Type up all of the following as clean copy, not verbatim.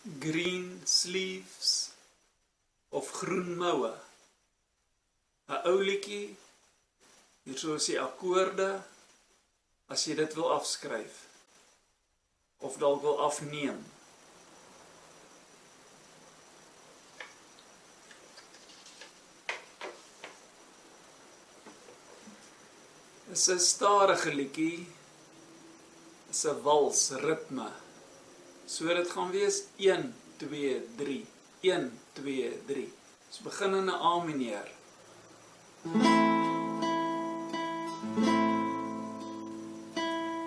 Green Sleeves of Groen Moue. 'n ou liedjie, hier so is die akkoorde, as jy dit wil afskryf, of dalk wil afneem. Is 'n stadige liedjie, is 'n wals ritme. So dit gaan wees 1, 2, 3, 1, 2, 3. Ons begin in 'n A mineur.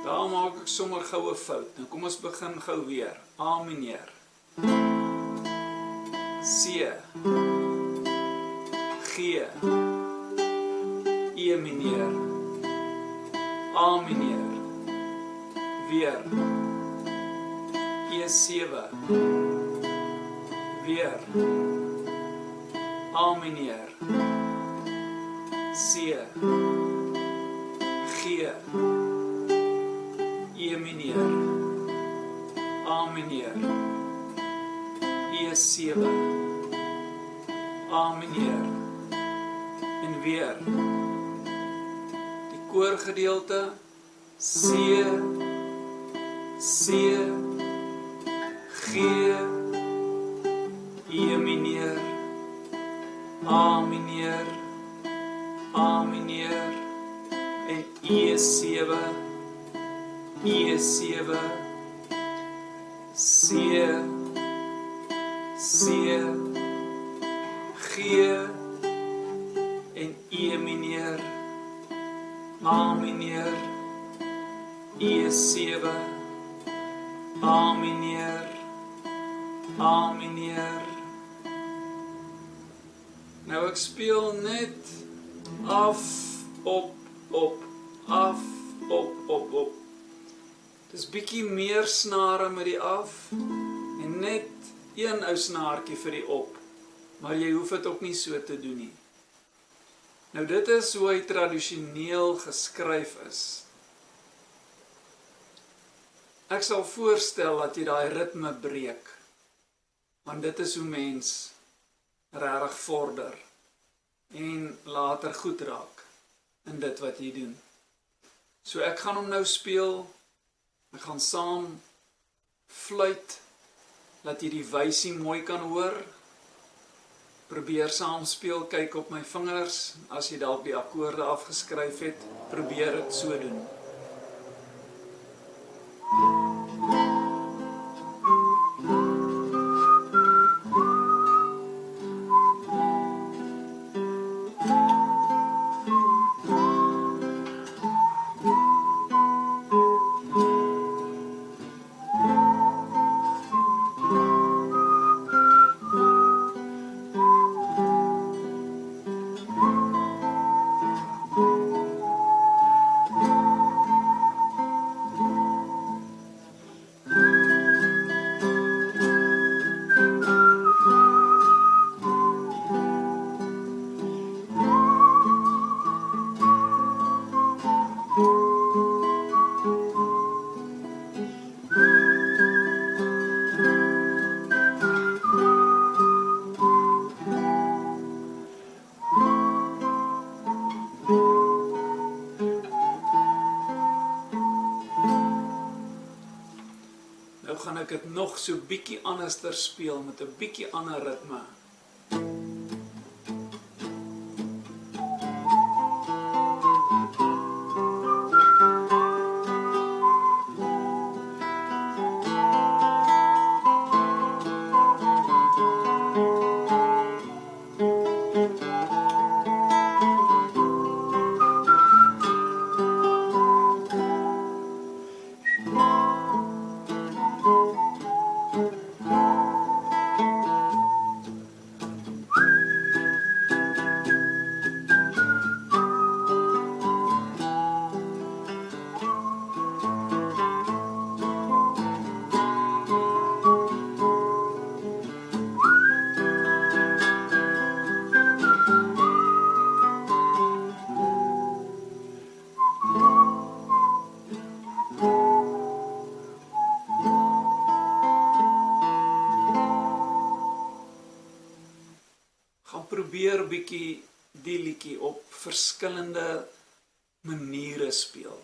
Daar maak ek sommer gou 'n fout. Nou kom ons begin gou weer. A mineur. C. G. E mineur. A mineur. Weer. E7. Weer. A mineur. C. G. E mineur. A mineur. E7. A mineur. En weer. Die koorgedeelte C, C, G, E mineur, A mineur, A mineur en E7, E7, C, C, G en E mineur, A mineur, E7, A mineur, A mineur. Nou ek speel net af, op, af, op. Dis bietjie meer snare met die af en net een ou snaartjie vir die op. Maar jy hoef dit ook nie so te doen nie. Nou dit is hoe hy tradisioneel geskryf is. Ek sal voorstel dat jy daai ritme breek, want dit is hoe mens regtig vorder en later goed raak in dit wat jy doen. So ek gaan hom nou speel, ek gaan saam fluit, dat jy die wysie mooi kan hoor. Probeer saam speel, kyk op my vingers, as jy dalk die akkoorde afgeskryf het, probeer dit so doen. Nou gaan ek dit nog so bietjie anderster speel met 'n bietjie ander ritme. probeer bietjie die liedjie op verskillende maniere speel,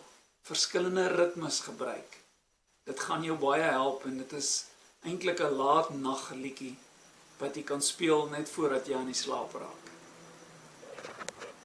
verskillende ritmes gebruik. Dit gaan jou baie help en dit is eintlik 'n laat nagliedjie wat jy kan speel net voordat jy aan die slaap raak.